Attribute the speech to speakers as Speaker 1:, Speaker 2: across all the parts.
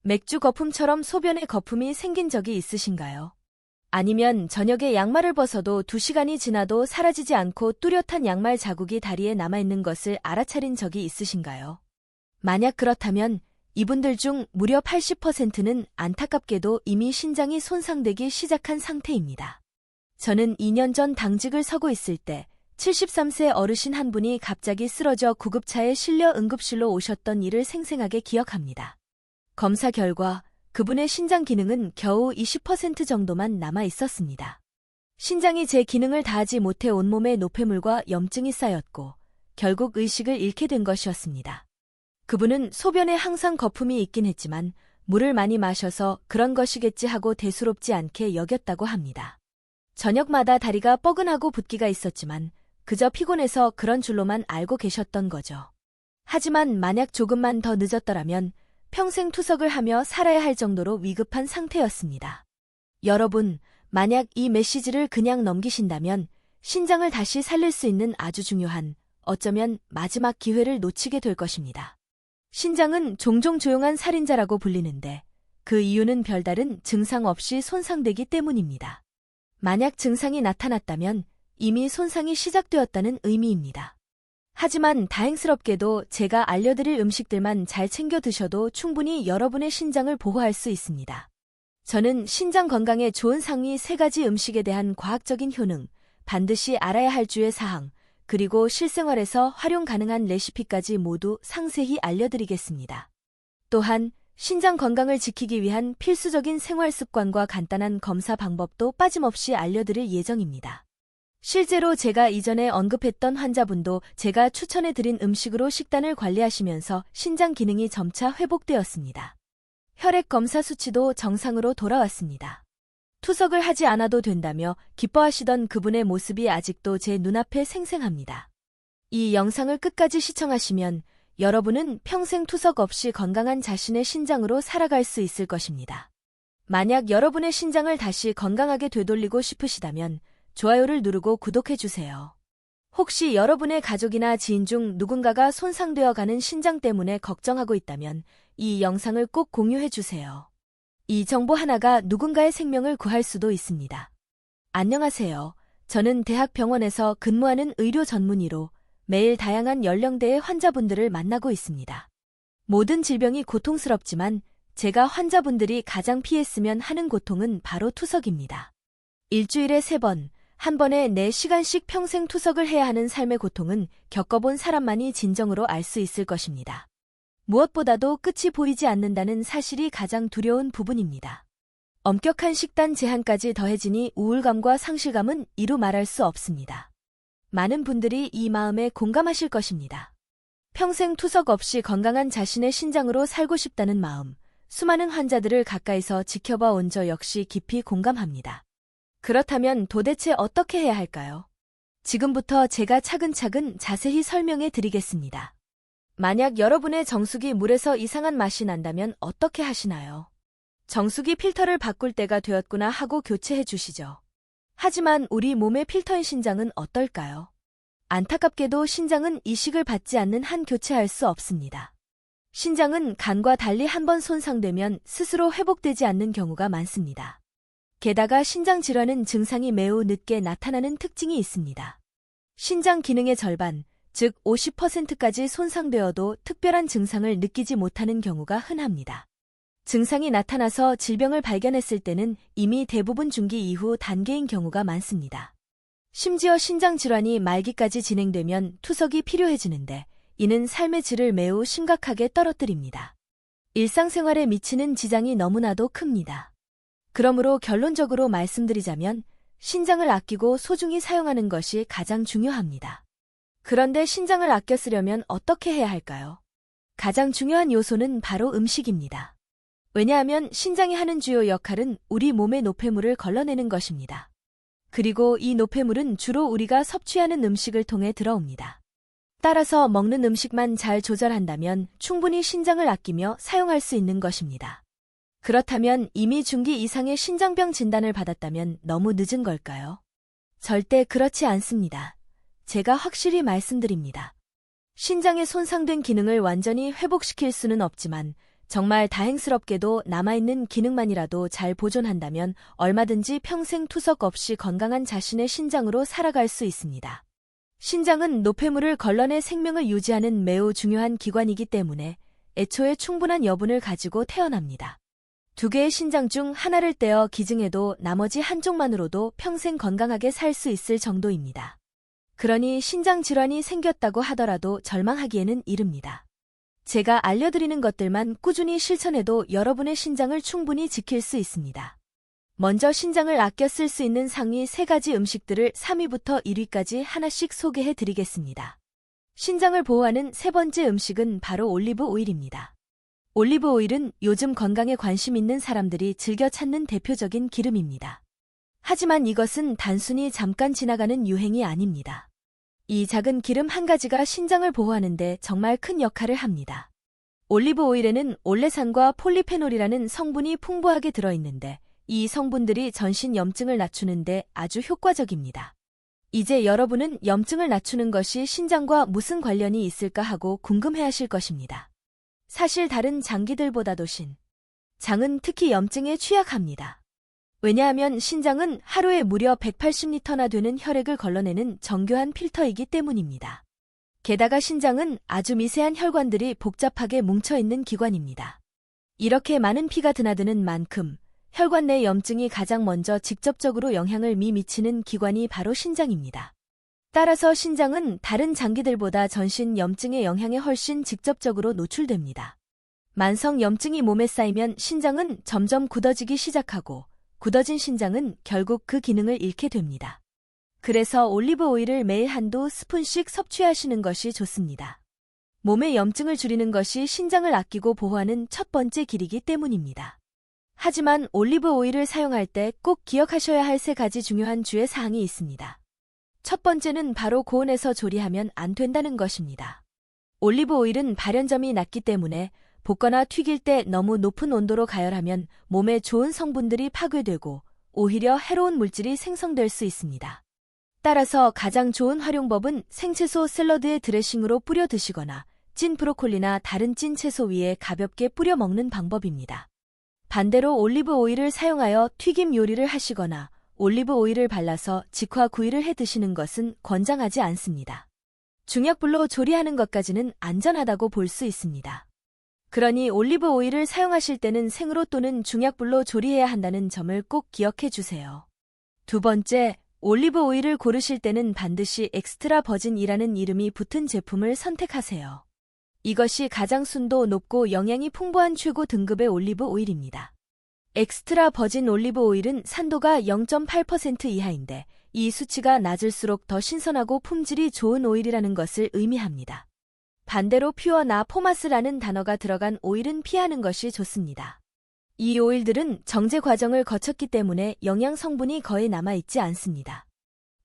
Speaker 1: 맥주 거품처럼 소변에 거품이 생긴 적이 있으신가요? 아니면 저녁에 양말을 벗어도 2시간이 지나도 사라지지 않고 뚜렷한 양말 자국이 다리에 남아있는 것을 알아차린 적이 있으신가요? 만약 그렇다면 이분들 중 무려 80%는 안타깝게도 이미 신장이 손상되기 시작한 상태입니다. 저는 2년 전 당직을 서고 있을 때 73세 어르신 한 분이 갑자기 쓰러져 구급차에 실려 응급실로 오셨던 일을 생생하게 기억합니다. 검사 결과 그분의 신장 기능은 겨우 20% 정도만 남아 있었습니다. 신장이 제 기능을 다하지 못해 온몸에 노폐물과 염증이 쌓였고 결국 의식을 잃게 된 것이었습니다. 그분은 소변에 항상 거품이 있긴 했지만 물을 많이 마셔서 그런 것이겠지 하고 대수롭지 않게 여겼다고 합니다. 저녁마다 다리가 뻐근하고 붓기가 있었지만 그저 피곤해서 그런 줄로만 알고 계셨던 거죠. 하지만 만약 조금만 더 늦었더라면 평생 투석을 하며 살아야 할 정도로 위급한 상태였습니다. 여러분, 만약 이 메시지를 그냥 넘기신다면 신장을 다시 살릴 수 있는 아주 중요한, 어쩌면 마지막 기회를 놓치게 될 것입니다. 신장은 종종 조용한 살인자라고 불리는데 그 이유는 별다른 증상 없이 손상되기 때문입니다. 만약 증상이 나타났다면 이미 손상이 시작되었다는 의미입니다. 하지만 다행스럽게도 제가 알려드릴 음식들만 잘 챙겨 드셔도 충분히 여러분의 신장을 보호할 수 있습니다. 저는 신장 건강에 좋은 상위 3가지 음식에 대한 과학적인 효능, 반드시 알아야 할 주의 사항, 그리고 실생활에서 활용 가능한 레시피까지 모두 상세히 알려드리겠습니다. 또한 신장 건강을 지키기 위한 필수적인 생활 습관과 간단한 검사 방법도 빠짐없이 알려드릴 예정입니다. 실제로 제가 이전에 언급했던 환자분도 제가 추천해드린 음식으로 식단을 관리하시면서 신장 기능이 점차 회복되었습니다. 혈액 검사 수치도 정상으로 돌아왔습니다. 투석을 하지 않아도 된다며 기뻐하시던 그분의 모습이 아직도 제 눈앞에 생생합니다. 이 영상을 끝까지 시청하시면 여러분은 평생 투석 없이 건강한 자신의 신장으로 살아갈 수 있을 것입니다. 만약 여러분의 신장을 다시 건강하게 되돌리고 싶으시다면 좋아요를 누르고 구독해주세요. 혹시 여러분의 가족이나 지인 중 누군가가 손상되어 가는 신장 때문에 걱정하고 있다면 이 영상을 꼭 공유해주세요. 이 정보 하나가 누군가의 생명을 구할 수도 있습니다. 안녕하세요. 저는 대학병원에서 근무하는 의료 전문의로 매일 다양한 연령대의 환자분들을 만나고 있습니다. 모든 질병이 고통스럽지만 제가 환자분들이 가장 피했으면 하는 고통은 바로 투석입니다. 일주일에 3번, 한 번에 4시간씩 평생 투석을 해야 하는 삶의 고통은 겪어본 사람만이 진정으로 알 수 있을 것입니다. 무엇보다도 끝이 보이지 않는다는 사실이 가장 두려운 부분입니다. 엄격한 식단 제한까지 더해지니 우울감과 상실감은 이루 말할 수 없습니다. 많은 분들이 이 마음에 공감하실 것입니다. 평생 투석 없이 건강한 자신의 신장으로 살고 싶다는 마음, 수많은 환자들을 가까이서 지켜봐 온 저 역시 깊이 공감합니다. 그렇다면 도대체 어떻게 해야 할까요? 지금부터 제가 차근차근 자세히 설명해 드리겠습니다. 만약 여러분의 정수기 물에서 이상한 맛이 난다면 어떻게 하시나요? 정수기 필터를 바꿀 때가 되었구나 하고 교체해 주시죠. 하지만 우리 몸의 필터인 신장은 어떨까요? 안타깝게도 신장은 이식을 받지 않는 한 교체할 수 없습니다. 신장은 간과 달리 한번 손상되면 스스로 회복되지 않는 경우가 많습니다. 게다가 신장 질환은 증상이 매우 늦게 나타나는 특징이 있습니다. 신장 기능의 절반, 즉 50%까지 손상되어도 특별한 증상을 느끼지 못하는 경우가 흔합니다. 증상이 나타나서 질병을 발견했을 때는 이미 대부분 중기 이후 단계인 경우가 많습니다. 심지어 신장 질환이 말기까지 진행되면 투석이 필요해지는데 이는 삶의 질을 매우 심각하게 떨어뜨립니다. 일상생활에 미치는 지장이 너무나도 큽니다. 그러므로 결론적으로 말씀드리자면 신장을 아끼고 소중히 사용하는 것이 가장 중요합니다. 그런데 신장을 아껴 쓰려면 어떻게 해야 할까요? 가장 중요한 요소는 바로 음식입니다. 왜냐하면 신장이 하는 주요 역할은 우리 몸의 노폐물을 걸러내는 것입니다. 그리고 이 노폐물은 주로 우리가 섭취하는 음식을 통해 들어옵니다. 따라서 먹는 음식만 잘 조절한다면 충분히 신장을 아끼며 사용할 수 있는 것입니다. 그렇다면 이미 중기 이상의 신장병 진단을 받았다면 너무 늦은 걸까요? 절대 그렇지 않습니다. 제가 확실히 말씀드립니다. 신장의 손상된 기능을 완전히 회복시킬 수는 없지만 정말 다행스럽게도 남아있는 기능만이라도 잘 보존한다면 얼마든지 평생 투석 없이 건강한 자신의 신장으로 살아갈 수 있습니다. 신장은 노폐물을 걸러내 생명을 유지하는 매우 중요한 기관이기 때문에 애초에 충분한 여분을 가지고 태어납니다. 두 개의 신장 중 하나를 떼어 기증해도 나머지 한쪽만으로도 평생 건강하게 살 수 있을 정도입니다. 그러니 신장 질환이 생겼다고 하더라도 절망하기에는 이릅니다. 제가 알려드리는 것들만 꾸준히 실천해도 여러분의 신장을 충분히 지킬 수 있습니다. 먼저 신장을 아껴 쓸 수 있는 상위 3가지 음식들을 3위부터 1위까지 하나씩 소개해 드리겠습니다. 신장을 보호하는 3번째 음식은 바로 올리브 오일입니다. 올리브 오일은 요즘 건강에 관심 있는 사람들이 즐겨 찾는 대표적인 기름입니다. 하지만 이것은 단순히 잠깐 지나가는 유행이 아닙니다. 이 작은 기름 한 가지가 신장을 보호하는데 정말 큰 역할을 합니다. 올리브 오일에는 올레산과 폴리페놀이라는 성분이 풍부하게 들어있는데 이 성분들이 전신 염증을 낮추는데 아주 효과적입니다. 이제 여러분은 염증을 낮추는 것이 신장과 무슨 관련이 있을까 하고 궁금해하실 것입니다. 사실 다른 장기들보다도 장은 특히 염증에 취약합니다. 왜냐하면 신장은 하루에 무려 180리터나 되는 혈액을 걸러내는 정교한 필터이기 때문입니다. 게다가 신장은 아주 미세한 혈관들이 복잡하게 뭉쳐있는 기관입니다. 이렇게 많은 피가 드나드는 만큼 혈관 내 염증이 가장 먼저 직접적으로 영향을 미치는 기관이 바로 신장입니다. 따라서 신장은 다른 장기들보다 전신 염증의 영향에 훨씬 직접적으로 노출됩니다. 만성 염증이 몸에 쌓이면 신장은 점점 굳어지기 시작하고 굳어진 신장은 결국 그 기능을 잃게 됩니다. 그래서 올리브 오일을 매일 한두 스푼씩 섭취하시는 것이 좋습니다. 몸의 염증을 줄이는 것이 신장을 아끼고 보호하는 첫 번째 길이기 때문입니다. 하지만 올리브 오일을 사용할 때 꼭 기억하셔야 할 3가지 중요한 주의 사항이 있습니다. 첫 번째는 바로 고온에서 조리하면 안 된다는 것입니다. 올리브 오일은 발연점이 낮기 때문에 볶거나 튀길 때 너무 높은 온도로 가열하면 몸에 좋은 성분들이 파괴되고 오히려 해로운 물질이 생성될 수 있습니다. 따라서 가장 좋은 활용법은 생채소 샐러드에 드레싱으로 뿌려 드시거나 찐 브로콜리나 다른 찐 채소 위에 가볍게 뿌려 먹는 방법입니다. 반대로 올리브 오일을 사용하여 튀김 요리를 하시거나 올리브 오일을 발라서 직화 구이를 해 드시는 것은 권장하지 않습니다. 중약불로 조리하는 것까지는 안전하다고 볼 수 있습니다. 그러니 올리브 오일을 사용하실 때는 생으로 또는 중약불로 조리해야 한다는 점을 꼭 기억해 주세요. 두 번째, 올리브 오일을 고르실 때는 반드시 엑스트라 버진이라는 이름이 붙은 제품을 선택하세요. 이것이 가장 순도 높고 영양이 풍부한 최고 등급의 올리브 오일입니다. 엑스트라 버진 올리브 오일은 산도가 0.8% 이하인데 이 수치가 낮을수록 더 신선하고 품질이 좋은 오일이라는 것을 의미합니다. 반대로 퓨어나 포마스라는 단어가 들어간 오일은 피하는 것이 좋습니다. 이 오일들은 정제 과정을 거쳤기 때문에 영양 성분이 거의 남아있지 않습니다.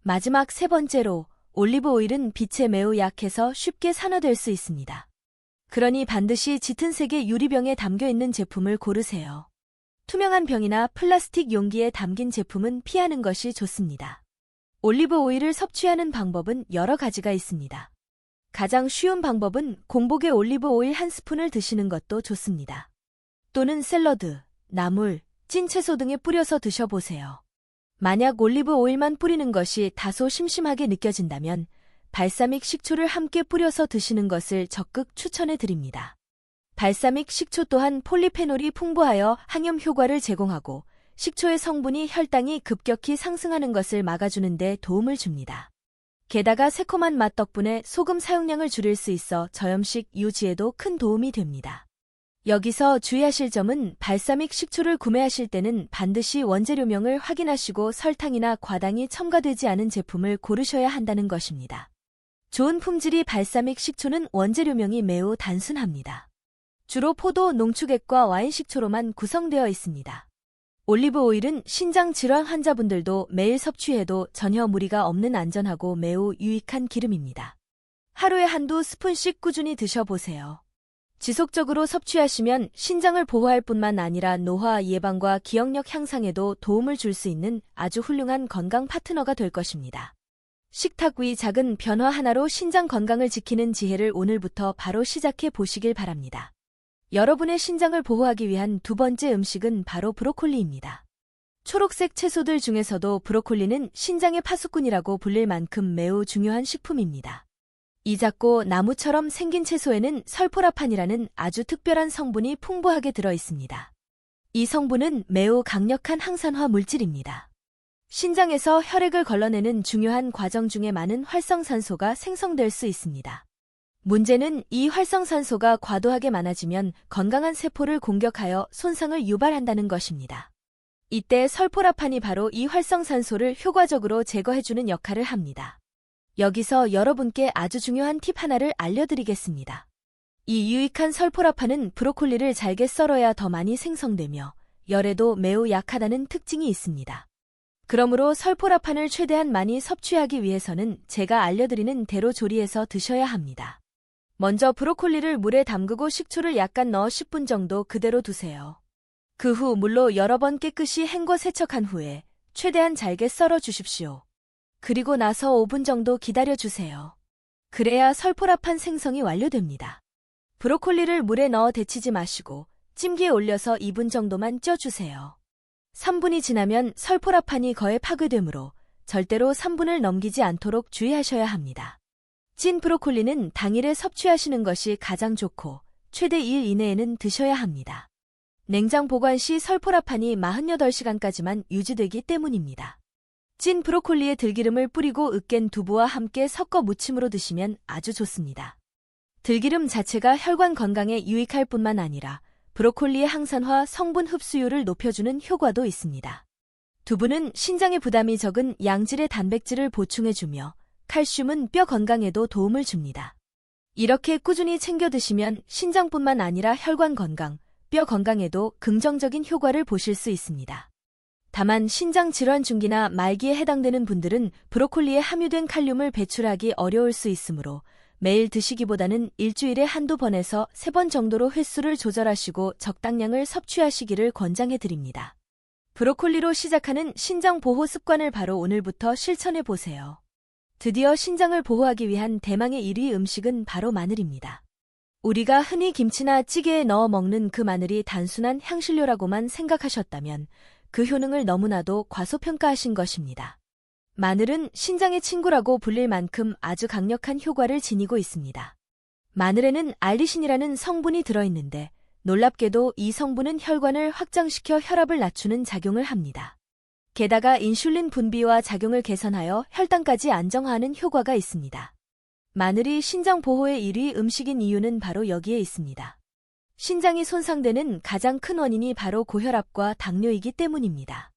Speaker 1: 마지막 3번째로 올리브 오일은 빛에 매우 약해서 쉽게 산화될 수 있습니다. 그러니 반드시 짙은 색의 유리병에 담겨있는 제품을 고르세요. 투명한 병이나 플라스틱 용기에 담긴 제품은 피하는 것이 좋습니다. 올리브 오일을 섭취하는 방법은 여러 가지가 있습니다. 가장 쉬운 방법은 공복에 올리브 오일 1스푼을 드시는 것도 좋습니다. 또는 샐러드, 나물, 찐 채소 등에 뿌려서 드셔보세요. 만약 올리브 오일만 뿌리는 것이 다소 심심하게 느껴진다면 발사믹 식초를 함께 뿌려서 드시는 것을 적극 추천해 드립니다. 발사믹 식초 또한 폴리페놀이 풍부하여 항염 효과를 제공하고 식초의 성분이 혈당이 급격히 상승하는 것을 막아주는 데 도움을 줍니다. 게다가 새콤한 맛 덕분에 소금 사용량을 줄일 수 있어 저염식 유지에도 큰 도움이 됩니다. 여기서 주의하실 점은 발사믹 식초를 구매하실 때는 반드시 원재료명을 확인하시고 설탕이나 과당이 첨가되지 않은 제품을 고르셔야 한다는 것입니다. 좋은 품질의 발사믹 식초는 원재료명이 매우 단순합니다. 주로 포도, 농축액과 와인 식초로만 구성되어 있습니다. 올리브 오일은 신장 질환 환자분들도 매일 섭취해도 전혀 무리가 없는 안전하고 매우 유익한 기름입니다. 하루에 한두 스푼씩 꾸준히 드셔보세요. 지속적으로 섭취하시면 신장을 보호할 뿐만 아니라 노화 예방과 기억력 향상에도 도움을 줄 수 있는 아주 훌륭한 건강 파트너가 될 것입니다. 식탁 위 작은 변화 하나로 신장 건강을 지키는 지혜를 오늘부터 바로 시작해 보시길 바랍니다. 여러분의 신장을 보호하기 위한 두 번째 음식은 바로 브로콜리입니다. 초록색 채소들 중에서도 브로콜리는 신장의 파수꾼이라고 불릴 만큼 매우 중요한 식품입니다. 이 작고 나무처럼 생긴 채소에는 설포라판이라는 아주 특별한 성분이 풍부하게 들어 있습니다. 이 성분은 매우 강력한 항산화 물질입니다. 신장에서 혈액을 걸러내는 중요한 과정 중에 많은 활성산소가 생성될 수 있습니다. 문제는 이 활성산소가 과도하게 많아지면 건강한 세포를 공격하여 손상을 유발한다는 것입니다. 이때 설포라판이 바로 이 활성산소를 효과적으로 제거해주는 역할을 합니다. 여기서 여러분께 아주 중요한 팁 하나를 알려드리겠습니다. 이 유익한 설포라판은 브로콜리를 잘게 썰어야 더 많이 생성되며 열에도 매우 약하다는 특징이 있습니다. 그러므로 설포라판을 최대한 많이 섭취하기 위해서는 제가 알려드리는 대로 조리해서 드셔야 합니다. 먼저 브로콜리를 물에 담그고 식초를 약간 넣어 10분 정도 그대로 두세요. 그 후 물로 여러 번 깨끗이 헹궈 세척한 후에 최대한 잘게 썰어 주십시오. 그리고 나서 5분 정도 기다려 주세요. 그래야 설포라판 생성이 완료됩니다. 브로콜리를 물에 넣어 데치지 마시고 찜기에 올려서 2분 정도만 쪄주세요. 3분이 지나면 설포라판이 거의 파괴되므로 절대로 3분을 넘기지 않도록 주의하셔야 합니다. 찐 브로콜리는 당일에 섭취하시는 것이 가장 좋고 최대 2일 이내에는 드셔야 합니다. 냉장 보관 시 설포라판이 48시간까지만 유지되기 때문입니다. 찐 브로콜리에 들기름을 뿌리고 으깬 두부와 함께 섞어 무침으로 드시면 아주 좋습니다. 들기름 자체가 혈관 건강에 유익할 뿐만 아니라 브로콜리의 항산화 성분 흡수율을 높여주는 효과도 있습니다. 두부는 신장에 부담이 적은 양질의 단백질을 보충해주며 칼슘은 뼈 건강에도 도움을 줍니다. 이렇게 꾸준히 챙겨 드시면 신장뿐만 아니라 혈관 건강, 뼈 건강에도 긍정적인 효과를 보실 수 있습니다. 다만 신장 질환 중기나 말기에 해당되는 분들은 브로콜리에 함유된 칼륨을 배출하기 어려울 수 있으므로 매일 드시기보다는 일주일에 한두 번에서 3번 정도로 횟수를 조절하시고 적당량을 섭취하시기를 권장해 드립니다. 브로콜리로 시작하는 신장 보호 습관을 바로 오늘부터 실천해 보세요. 드디어 신장을 보호하기 위한 대망의 1위 음식은 바로 마늘입니다. 우리가 흔히 김치나 찌개에 넣어 먹는 그 마늘이 단순한 향신료라고만 생각하셨다면 그 효능을 너무나도 과소평가하신 것입니다. 마늘은 신장의 친구라고 불릴 만큼 아주 강력한 효과를 지니고 있습니다. 마늘에는 알리신이라는 성분이 들어있는데 놀랍게도 이 성분은 혈관을 확장시켜 혈압을 낮추는 작용을 합니다. 게다가 인슐린 분비와 작용을 개선하여 혈당까지 안정화하는 효과가 있습니다. 마늘이 신장 보호의 1위 음식인 이유는 바로 여기에 있습니다. 신장이 손상되는 가장 큰 원인이 바로 고혈압과 당뇨이기 때문입니다.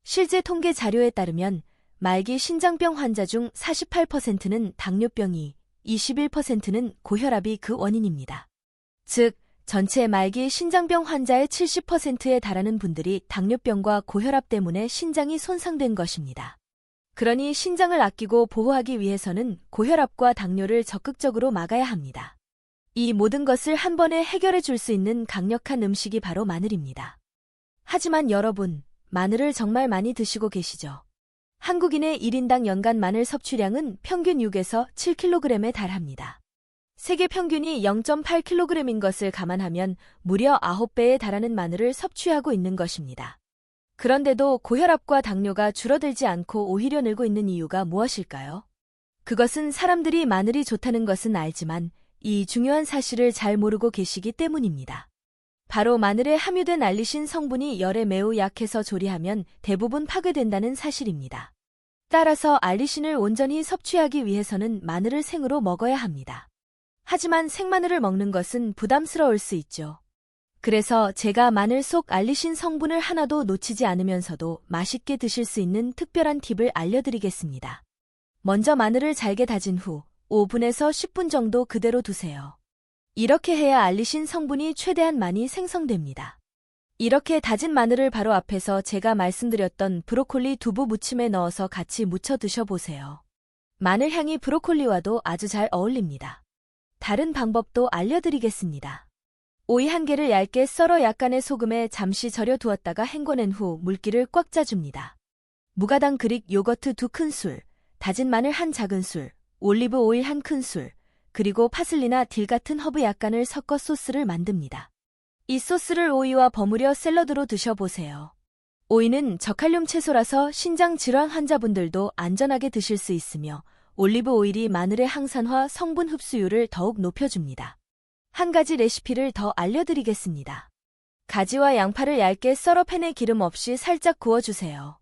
Speaker 1: 실제 통계 자료에 따르면 말기 신장병 환자 중 48%는 당뇨병이, 21%는 고혈압이 그 원인입니다. 즉, 전체 말기 신장병 환자의 70%에 달하는 분들이 당뇨병과 고혈압 때문에 신장이 손상된 것입니다. 그러니 신장을 아끼고 보호하기 위해서는 고혈압과 당뇨를 적극적으로 막아야 합니다. 이 모든 것을 한 번에 해결해 줄 수 있는 강력한 음식이 바로 마늘입니다. 하지만 여러분, 마늘을 정말 많이 드시고 계시죠? 한국인의 1인당 연간 마늘 섭취량은 평균 6에서 7kg에 달합니다. 세계 평균이 0.8kg인 것을 감안하면 무려 9배에 달하는 마늘을 섭취하고 있는 것입니다. 그런데도 고혈압과 당뇨가 줄어들지 않고 오히려 늘고 있는 이유가 무엇일까요? 그것은 사람들이 마늘이 좋다는 것은 알지만 이 중요한 사실을 잘 모르고 계시기 때문입니다. 바로 마늘에 함유된 알리신 성분이 열에 매우 약해서 조리하면 대부분 파괴된다는 사실입니다. 따라서 알리신을 온전히 섭취하기 위해서는 마늘을 생으로 먹어야 합니다. 하지만 생마늘을 먹는 것은 부담스러울 수 있죠. 그래서 제가 마늘 속 알리신 성분을 하나도 놓치지 않으면서도 맛있게 드실 수 있는 특별한 팁을 알려드리겠습니다. 먼저 마늘을 잘게 다진 후 5분에서 10분 정도 그대로 두세요. 이렇게 해야 알리신 성분이 최대한 많이 생성됩니다. 이렇게 다진 마늘을 바로 앞에서 제가 말씀드렸던 브로콜리 두부 무침에 넣어서 같이 무쳐 드셔보세요. 마늘 향이 브로콜리와도 아주 잘 어울립니다. 다른 방법도 알려드리겠습니다. 오이 1개를 얇게 썰어 약간의 소금에 잠시 절여 두었다가 헹궈낸 후 물기를 꽉 짜줍니다. 무가당 그릭 요거트 2큰술, 다진 마늘 1작은술, 올리브 오일 1큰술, 그리고 파슬리나 딜 같은 허브 약간을 섞어 소스를 만듭니다. 이 소스를 오이와 버무려 샐러드로 드셔보세요. 오이는 저칼륨 채소라서 신장 질환 환자분들도 안전하게 드실 수 있으며 올리브 오일이 마늘의 항산화 성분 흡수율을 더욱 높여줍니다. 한 가지 레시피를 더 알려드리겠습니다. 가지와 양파를 얇게 썰어 팬에 기름 없이 살짝 구워주세요.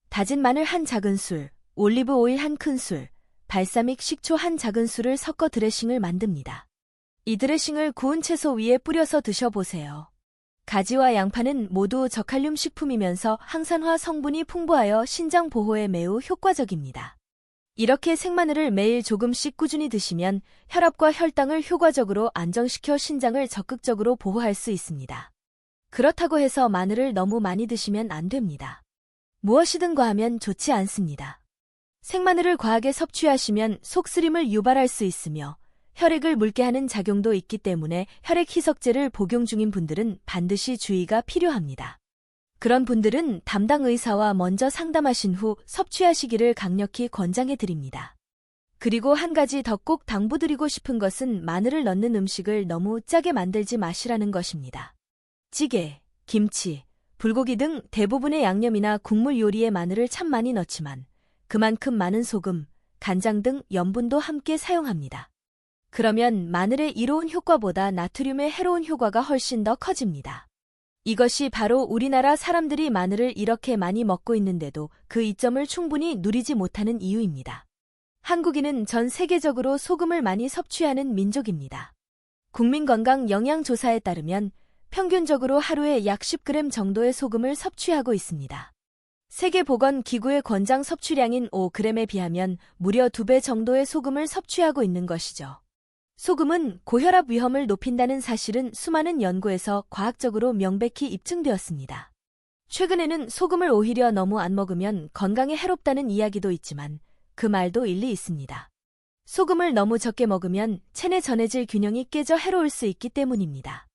Speaker 1: 다진 마늘 한 작은술, 올리브 오일 한 큰술, 발사믹 식초 한 작은술을 섞어 드레싱을 만듭니다. 이 드레싱을 구운 채소 위에 뿌려서 드셔보세요. 가지와 양파는 모두 저칼륨 식품이면서 항산화 성분이 풍부하여 신장 보호에 매우 효과적입니다. 이렇게 생마늘을 매일 조금씩 꾸준히 드시면 혈압과 혈당을 효과적으로 안정시켜 신장을 적극적으로 보호할 수 있습니다. 그렇다고 해서 마늘을 너무 많이 드시면 안 됩니다. 무엇이든 과하면 좋지 않습니다. 생마늘을 과하게 섭취하시면 속쓰림을 유발할 수 있으며 혈액을 묽게 하는 작용도 있기 때문에 혈액 희석제를 복용 중인 분들은 반드시 주의가 필요합니다. 그런 분들은 담당 의사와 먼저 상담하신 후 섭취하시기를 강력히 권장해 드립니다. 그리고 한 가지 더 꼭 당부드리고 싶은 것은 마늘을 넣는 음식을 너무 짜게 만들지 마시라는 것입니다. 찌개, 김치, 불고기 등 대부분의 양념이나 국물 요리에 마늘을 참 많이 넣지만 그만큼 많은 소금, 간장 등 염분도 함께 사용합니다. 그러면 마늘의 이로운 효과보다 나트륨의 해로운 효과가 훨씬 더 커집니다. 이것이 바로 우리나라 사람들이 마늘을 이렇게 많이 먹고 있는데도 그 이점을 충분히 누리지 못하는 이유입니다. 한국인은 전 세계적으로 소금을 많이 섭취하는 민족입니다. 국민건강영양조사에 따르면 평균적으로 하루에 약 10g 정도의 소금을 섭취하고 있습니다. 세계보건기구의 권장 섭취량인 5g에 비하면 무려 2배 정도의 소금을 섭취하고 있는 것이죠. 소금은 고혈압 위험을 높인다는 사실은 수많은 연구에서 과학적으로 명백히 입증되었습니다. 최근에는 소금을 오히려 너무 안 먹으면 건강에 해롭다는 이야기도 있지만 그 말도 일리 있습니다. 소금을 너무 적게 먹으면 체내 전해질 균형이 깨져 해로울 수 있기 때문입니다.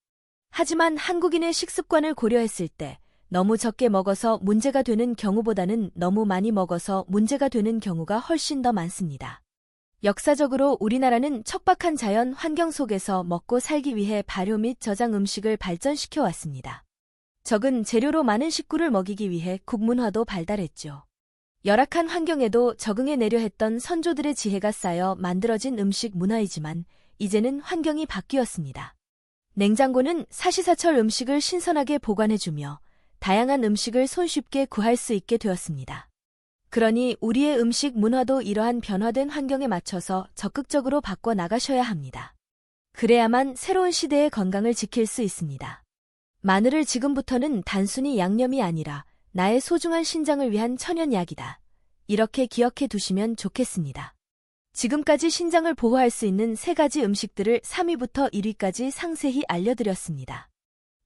Speaker 1: 하지만 한국인의 식습관을 고려했을 때 너무 적게 먹어서 문제가 되는 경우보다는 너무 많이 먹어서 문제가 되는 경우가 훨씬 더 많습니다. 역사적으로 우리나라는 척박한 자연 환경 속에서 먹고 살기 위해 발효 및 저장 음식을 발전시켜 왔습니다. 적은 재료로 많은 식구를 먹이기 위해 국문화도 발달했죠. 열악한 환경에도 적응해내려 했던 선조들의 지혜가 쌓여 만들어진 음식 문화이지만 이제는 환경이 바뀌었습니다. 냉장고는 사시사철 음식을 신선하게 보관해주며 다양한 음식을 손쉽게 구할 수 있게 되었습니다. 그러니 우리의 음식 문화도 이러한 변화된 환경에 맞춰서 적극적으로 바꿔 나가셔야 합니다. 그래야만 새로운 시대의 건강을 지킬 수 있습니다. 마늘을 지금부터는 단순히 양념이 아니라 나의 소중한 신장을 위한 천연약이다. 이렇게 기억해 두시면 좋겠습니다. 지금까지 신장을 보호할 수 있는 3가지 음식들을 3위부터 1위까지 상세히 알려드렸습니다.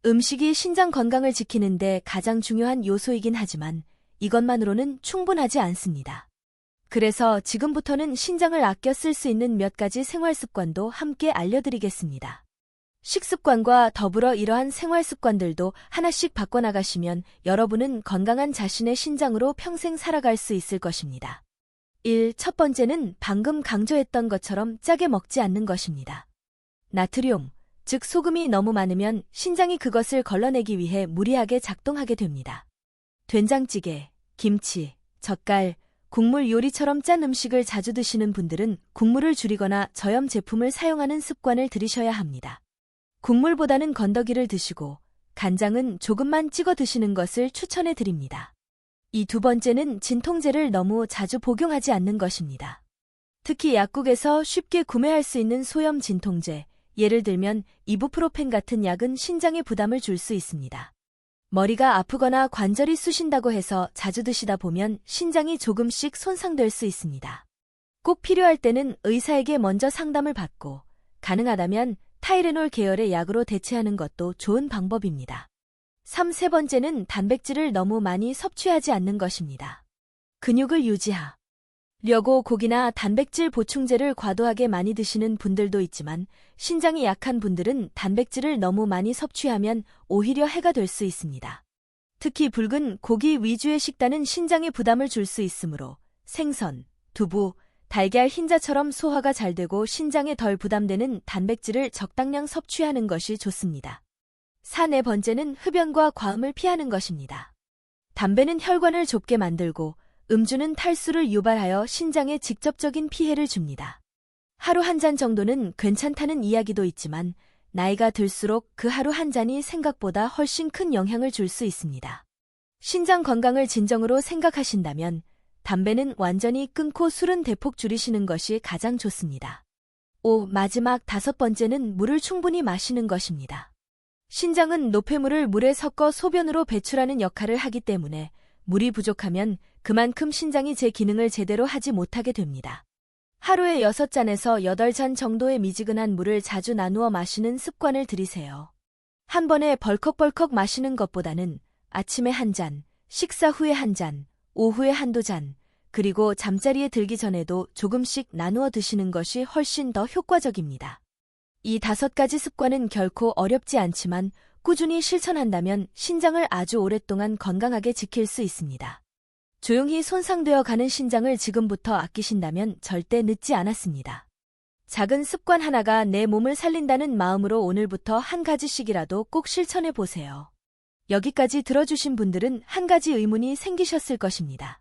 Speaker 1: 음식이 신장 건강을 지키는데 가장 중요한 요소이긴 하지만 이것만으로는 충분하지 않습니다. 그래서 지금부터는 신장을 아껴 쓸 수 있는 몇 가지 생활 습관도 함께 알려드리겠습니다. 식습관과 더불어 이러한 생활 습관들도 하나씩 바꿔나가시면 여러분은 건강한 자신의 신장으로 평생 살아갈 수 있을 것입니다. 1. 첫 번째는 방금 강조했던 것처럼 짜게 먹지 않는 것입니다. 나트륨, 즉 소금이 너무 많으면 신장이 그것을 걸러내기 위해 무리하게 작동하게 됩니다. 된장찌개, 김치, 젓갈, 국물 요리처럼 짠 음식을 자주 드시는 분들은 국물을 줄이거나 저염 제품을 사용하는 습관을 들이셔야 합니다. 국물보다는 건더기를 드시고 간장은 조금만 찍어 드시는 것을 추천해 드립니다. 이 두 번째는 진통제를 너무 자주 복용하지 않는 것입니다. 특히 약국에서 쉽게 구매할 수 있는 소염 진통제, 예를 들면 이부프로펜 같은 약은 신장에 부담을 줄 수 있습니다. 머리가 아프거나 관절이 쑤신다고 해서 자주 드시다 보면 신장이 조금씩 손상될 수 있습니다. 꼭 필요할 때는 의사에게 먼저 상담을 받고 가능하다면 타이레놀 계열의 약으로 대체하는 것도 좋은 방법입니다. 세 번째는 단백질을 너무 많이 섭취하지 않는 것입니다. 근육을 유지하려고 고기나 단백질 보충제를 과도하게 많이 드시는 분들도 있지만 신장이 약한 분들은 단백질을 너무 많이 섭취하면 오히려 해가 될 수 있습니다. 특히 붉은 고기 위주의 식단은 신장에 부담을 줄 수 있으므로 생선, 두부, 달걀 흰자처럼 소화가 잘 되고 신장에 덜 부담되는 단백질을 적당량 섭취하는 것이 좋습니다. 네 번째는 흡연과 과음을 피하는 것입니다. 담배는 혈관을 좁게 만들고 음주는 탈수를 유발하여 신장에 직접적인 피해를 줍니다. 하루 한 잔 정도는 괜찮다는 이야기도 있지만 나이가 들수록 그 하루 한 잔이 생각보다 훨씬 큰 영향을 줄 수 있습니다. 신장 건강을 진정으로 생각하신다면 담배는 완전히 끊고 술은 대폭 줄이시는 것이 가장 좋습니다. 마지막 5번째는 물을 충분히 마시는 것입니다. 신장은 노폐물을 물에 섞어 소변으로 배출하는 역할을 하기 때문에 물이 부족하면 그만큼 신장이 제 기능을 제대로 하지 못하게 됩니다. 하루에 6잔에서 8잔 정도의 미지근한 물을 자주 나누어 마시는 습관을 들이세요. 한 번에 벌컥벌컥 마시는 것보다는 아침에 1잔, 식사 후에 1잔, 오후에 1~2잔, 그리고 잠자리에 들기 전에도 조금씩 나누어 드시는 것이 훨씬 더 효과적입니다. 이 5가지 습관은 결코 어렵지 않지만 꾸준히 실천한다면 신장을 아주 오랫동안 건강하게 지킬 수 있습니다. 조용히 손상되어 가는 신장을 지금부터 아끼신다면 절대 늦지 않았습니다. 작은 습관 하나가 내 몸을 살린다는 마음으로 오늘부터 한 가지씩이라도 꼭 실천해 보세요. 여기까지 들어주신 분들은 한 가지 의문이 생기셨을 것입니다.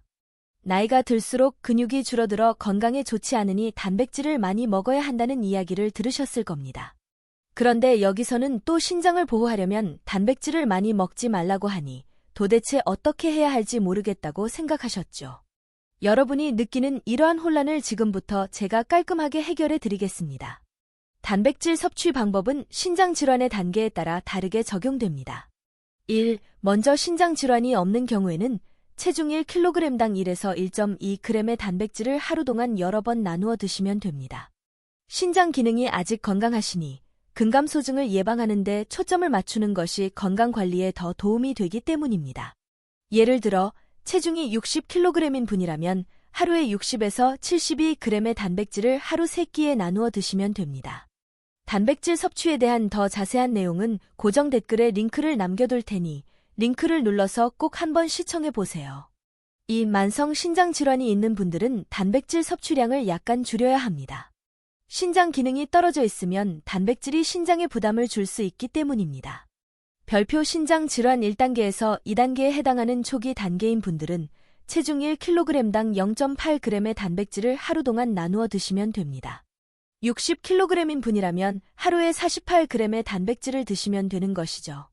Speaker 1: 나이가 들수록 근육이 줄어들어 건강에 좋지 않으니 단백질을 많이 먹어야 한다는 이야기를 들으셨을 겁니다. 그런데 여기서는 또 신장을 보호하려면 단백질을 많이 먹지 말라고 하니 도대체 어떻게 해야 할지 모르겠다고 생각하셨죠. 여러분이 느끼는 이러한 혼란을 지금부터 제가 깔끔하게 해결해 드리겠습니다. 단백질 섭취 방법은 신장 질환의 단계에 따라 다르게 적용됩니다. 1. 먼저 신장 질환이 없는 경우에는 체중 1kg당 1에서 1.2g의 단백질을 하루 동안 여러 번 나누어 드시면 됩니다. 신장 기능이 아직 건강하시니 근감소증을 예방하는 데 초점을 맞추는 것이 건강관리에 더 도움이 되기 때문입니다. 예를 들어 체중이 60kg인 분이라면 하루에 60에서 72g의 단백질을 하루 3끼에 나누어 드시면 됩니다. 단백질 섭취에 대한 더 자세한 내용은 고정 댓글에 링크를 남겨둘 테니 링크를 눌러서 꼭 한번 시청해 보세요. 이 만성 신장 질환이 있는 분들은 단백질 섭취량을 약간 줄여야 합니다. 신장 기능이 떨어져 있으면 단백질이 신장에 부담을 줄 수 있기 때문입니다. 별표 신장 질환 1단계에서 2단계에 해당하는 초기 단계인 분들은 체중 1kg당 0.8g의 단백질을 하루 동안 나누어 드시면 됩니다. 60kg인 분이라면 하루에 48g의 단백질을 드시면 되는 것이죠.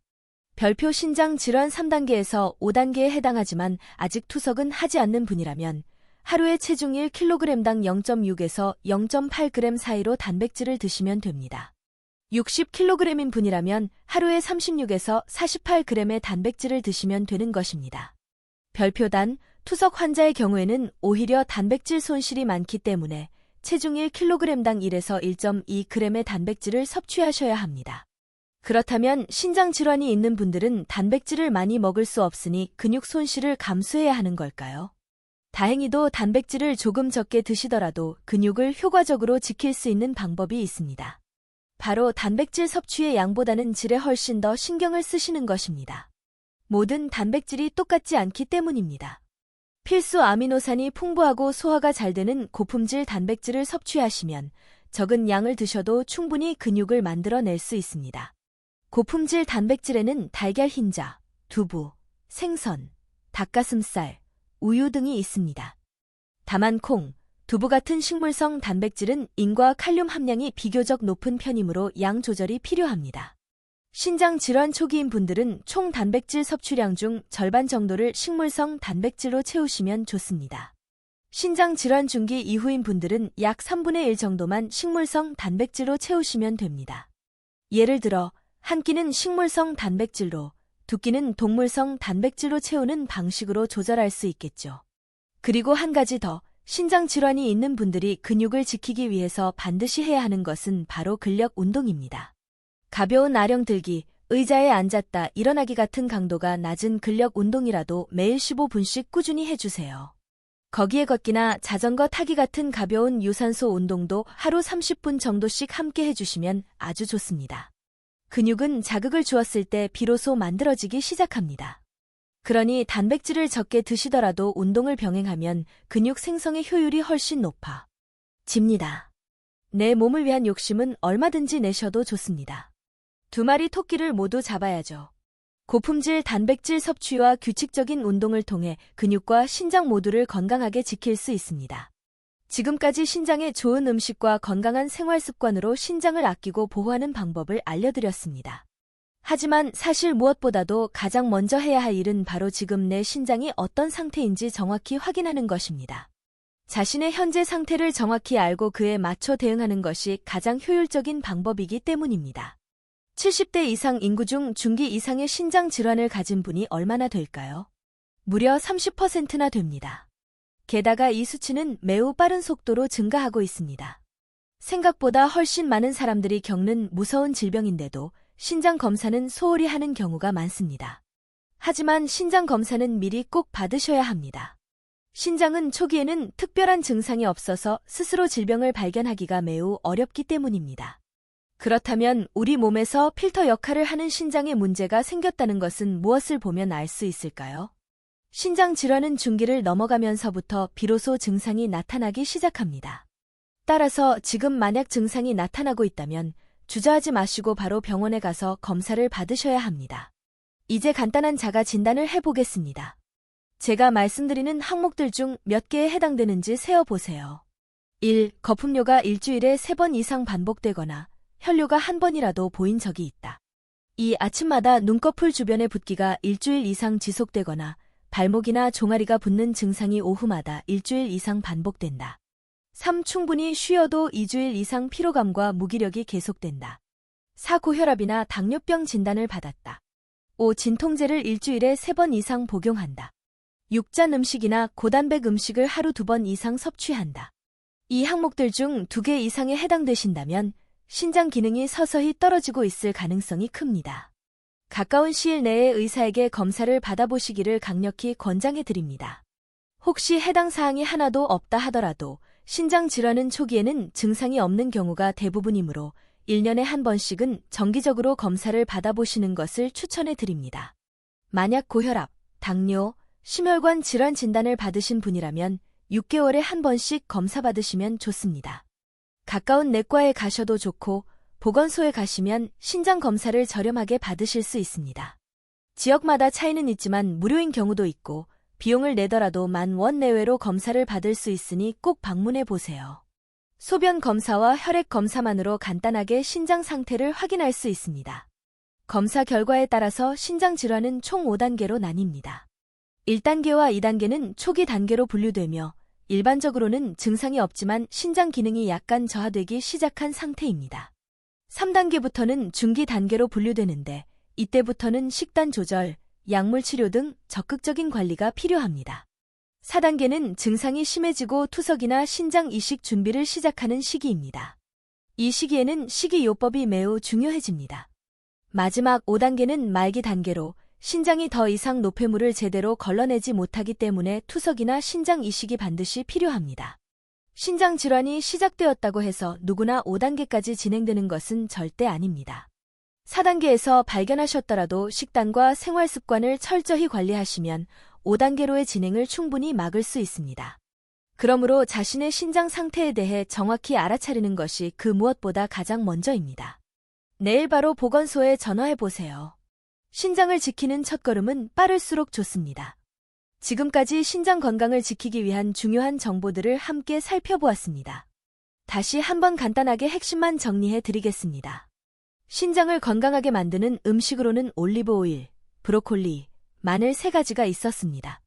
Speaker 1: 별표 신장 질환 3단계에서 5단계에 해당하지만 아직 투석은 하지 않는 분이라면 하루에 체중 1kg당 0.6에서 0.8g 사이로 단백질을 드시면 됩니다. 60kg인 분이라면 하루에 36에서 48g의 단백질을 드시면 되는 것입니다. 별표단, 투석 환자의 경우에는 오히려 단백질 손실이 많기 때문에 체중 1kg당 1에서 1.2g의 단백질을 섭취하셔야 합니다. 그렇다면 신장 질환이 있는 분들은 단백질을 많이 먹을 수 없으니 근육 손실을 감수해야 하는 걸까요? 다행히도 단백질을 조금 적게 드시더라도 근육을 효과적으로 지킬 수 있는 방법이 있습니다. 바로 단백질 섭취의 양보다는 질에 훨씬 더 신경을 쓰시는 것입니다. 모든 단백질이 똑같지 않기 때문입니다. 필수 아미노산이 풍부하고 소화가 잘 되는 고품질 단백질을 섭취하시면 적은 양을 드셔도 충분히 근육을 만들어낼 수 있습니다. 고품질 단백질에는 달걀 흰자, 두부, 생선, 닭가슴살, 우유 등이 있습니다. 다만 콩, 두부 같은 식물성 단백질은 인과 칼륨 함량이 비교적 높은 편이므로 양 조절이 필요합니다. 신장 질환 초기인 분들은 총 단백질 섭취량 중 절반 정도를 식물성 단백질로 채우시면 좋습니다. 신장 질환 중기 이후인 분들은 약 3분의 1 정도만 식물성 단백질로 채우시면 됩니다. 예를 들어 한 끼는 식물성 단백질로, 두 끼는 동물성 단백질로 채우는 방식으로 조절할 수 있겠죠. 그리고 한 가지 더, 신장 질환이 있는 분들이 근육을 지키기 위해서 반드시 해야 하는 것은 바로 근력 운동입니다. 가벼운 아령 들기, 의자에 앉았다 일어나기 같은 강도가 낮은 근력 운동이라도 매일 15분씩 꾸준히 해주세요. 거기에 걷기나 자전거 타기 같은 가벼운 유산소 운동도 하루 30분 정도씩 함께 해주시면 아주 좋습니다. 근육은 자극을 주었을 때 비로소 만들어지기 시작합니다. 그러니 단백질을 적게 드시더라도 운동을 병행하면 근육 생성의 효율이 훨씬 높아집니다. 내 몸을 위한 욕심은 얼마든지 내셔도 좋습니다. 두 마리 토끼를 모두 잡아야죠. 고품질 단백질 섭취와 규칙적인 운동을 통해 근육과 신장 모두를 건강하게 지킬 수 있습니다. 지금까지 신장에 좋은 음식과 건강한 생활 습관으로 신장을 아끼고 보호하는 방법을 알려드렸습니다. 하지만 사실 무엇보다도 가장 먼저 해야 할 일은 바로 지금 내 신장이 어떤 상태인지 정확히 확인하는 것입니다. 자신의 현재 상태를 정확히 알고 그에 맞춰 대응하는 것이 가장 효율적인 방법이기 때문입니다. 70대 이상 인구 중 중기 이상의 신장 질환을 가진 분이 얼마나 될까요? 무려 30%나 됩니다. 게다가 이 수치는 매우 빠른 속도로 증가하고 있습니다. 생각보다 훨씬 많은 사람들이 겪는 무서운 질병인데도 신장 검사는 소홀히 하는 경우가 많습니다. 하지만 신장 검사는 미리 꼭 받으셔야 합니다. 신장은 초기에는 특별한 증상이 없어서 스스로 질병을 발견하기가 매우 어렵기 때문입니다. 그렇다면 우리 몸에서 필터 역할을 하는 신장에 문제가 생겼다는 것은 무엇을 보면 알 수 있을까요? 신장 질환은 중기를 넘어가면서부터 비로소 증상이 나타나기 시작합니다. 따라서 지금 만약 증상이 나타나고 있다면 주저하지 마시고 바로 병원에 가서 검사를 받으셔야 합니다. 이제 간단한 자가 진단을 해보겠습니다. 제가 말씀드리는 항목들 중 몇 개에 해당되는지 세어보세요. 1. 거품료가 일주일에 3번 이상 반복되거나 혈뇨가 한 번이라도 보인 적이 있다. 2. 아침마다 눈꺼풀 주변의 붓기가 일주일 이상 지속되거나 발목이나 종아리가 붓는 증상이 오후마다 일주일 이상 반복된다. 3. 충분히 쉬어도 2주일 이상 피로감과 무기력이 계속된다. 4. 고혈압이나 당뇨병 진단을 받았다. 5. 진통제를 일주일에 3번 이상 복용한다. 6. 짠 음식이나 고단백 음식을 하루 2번 이상 섭취한다. 이 항목들 중 2개 이상에 해당되신다면 신장 기능이 서서히 떨어지고 있을 가능성이 큽니다. 가까운 시일 내에 의사에게 검사를 받아보시기를 강력히 권장해드립니다. 혹시 해당 사항이 하나도 없다 하더라도 신장 질환은 초기에는 증상이 없는 경우가 대부분이므로 1년에 한 번씩은 정기적으로 검사를 받아보시는 것을 추천해드립니다. 만약 고혈압, 당뇨, 심혈관 질환 진단을 받으신 분이라면 6개월에 한 번씩 검사 받으시면 좋습니다. 가까운 내과에 가셔도 좋고 보건소에 가시면 신장 검사를 저렴하게 받으실 수 있습니다. 지역마다 차이는 있지만 무료인 경우도 있고 비용을 내더라도 10,000원 내외로 검사를 받을 수 있으니 꼭 방문해 보세요. 소변 검사와 혈액 검사만으로 간단하게 신장 상태를 확인할 수 있습니다. 검사 결과에 따라서 신장 질환은 총 5단계로 나뉩니다. 1단계와 2단계는 초기 단계로 분류되며 일반적으로는 증상이 없지만 신장 기능이 약간 저하되기 시작한 상태입니다. 3단계부터는 중기 단계로 분류되는데 이때부터는 식단 조절, 약물 치료 등 적극적인 관리가 필요합니다. 4단계는 증상이 심해지고 투석이나 신장 이식 준비를 시작하는 시기입니다. 이 시기에는 식이요법이 매우 중요해집니다. 마지막 5단계는 말기 단계로 신장이 더 이상 노폐물을 제대로 걸러내지 못하기 때문에 투석이나 신장 이식이 반드시 필요합니다. 신장 질환이 시작되었다고 해서 누구나 5단계까지 진행되는 것은 절대 아닙니다. 4단계에서 발견하셨더라도 식단과 생활 습관을 철저히 관리하시면 5단계로의 진행을 충분히 막을 수 있습니다. 그러므로 자신의 신장 상태에 대해 정확히 알아차리는 것이 그 무엇보다 가장 먼저입니다. 내일 바로 보건소에 전화해보세요. 신장을 지키는 첫걸음은 빠를수록 좋습니다. 지금까지 신장 건강을 지키기 위한 중요한 정보들을 함께 살펴보았습니다. 다시 한번 간단하게 핵심만 정리해 드리겠습니다. 신장을 건강하게 만드는 음식으로는 올리브 오일, 브로콜리, 마늘 3가지가 있었습니다.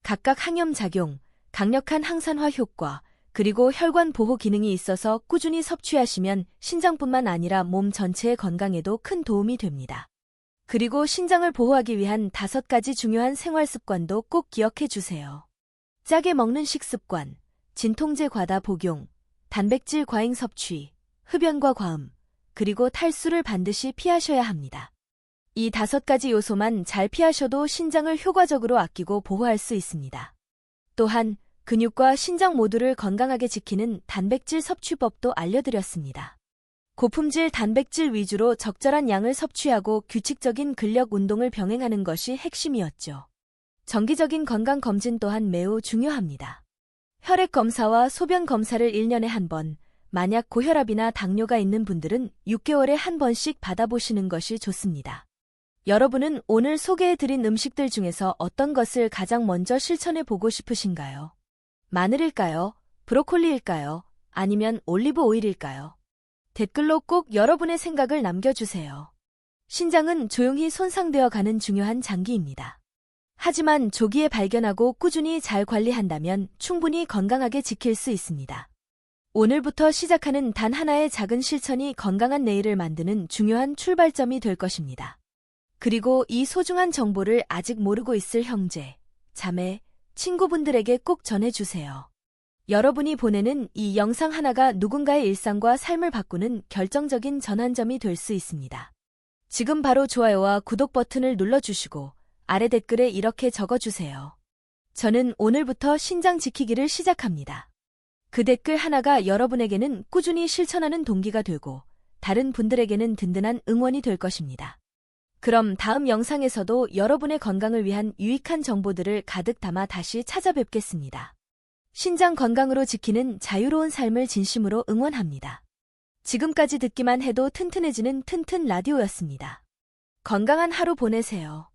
Speaker 1: 각각 항염작용, 강력한 항산화 효과, 그리고 혈관 보호 기능이 있어서 꾸준히 섭취하시면 신장뿐만 아니라 몸 전체의 건강에도 큰 도움이 됩니다. 그리고 신장을 보호하기 위한 5가지 중요한 생활 습관도 꼭 기억해 주세요. 짜게 먹는 식습관, 진통제 과다 복용, 단백질 과잉 섭취, 흡연과 과음, 그리고 탈수를 반드시 피하셔야 합니다. 이 5가지 요소만 잘 피하셔도 신장을 효과적으로 아끼고 보호할 수 있습니다. 또한 근육과 신장 모두를 건강하게 지키는 단백질 섭취법도 알려드렸습니다. 고품질 단백질 위주로 적절한 양을 섭취하고 규칙적인 근력 운동을 병행하는 것이 핵심이었죠. 정기적인 건강검진 또한 매우 중요합니다. 혈액 검사와 소변 검사를 1년에 한 번, 만약 고혈압이나 당뇨가 있는 분들은 6개월에 한 번씩 받아보시는 것이 좋습니다. 여러분은 오늘 소개해드린 음식들 중에서 어떤 것을 가장 먼저 실천해 보고 싶으신가요? 마늘일까요? 브로콜리일까요? 아니면 올리브 오일일까요? 댓글로 꼭 여러분의 생각을 남겨주세요. 신장은 조용히 손상되어 가는 중요한 장기입니다. 하지만 조기에 발견하고 꾸준히 잘 관리한다면 충분히 건강하게 지킬 수 있습니다. 오늘부터 시작하는 단 하나의 작은 실천이 건강한 내일을 만드는 중요한 출발점이 될 것입니다. 그리고 이 소중한 정보를 아직 모르고 있을 형제, 자매, 친구분들에게 꼭 전해주세요. 여러분이 보내는 이 영상 하나가 누군가의 일상과 삶을 바꾸는 결정적인 전환점이 될 수 있습니다. 지금 바로 좋아요와 구독 버튼을 눌러주시고 아래 댓글에 이렇게 적어주세요. 저는 오늘부터 신장 지키기를 시작합니다. 그 댓글 하나가 여러분에게는 꾸준히 실천하는 동기가 되고 다른 분들에게는 든든한 응원이 될 것입니다. 그럼 다음 영상에서도 여러분의 건강을 위한 유익한 정보들을 가득 담아 다시 찾아뵙겠습니다. 신장 건강으로 지키는 자유로운 삶을 진심으로 응원합니다. 지금까지 듣기만 해도 튼튼해지는 튼튼 라디오였습니다. 건강한 하루 보내세요.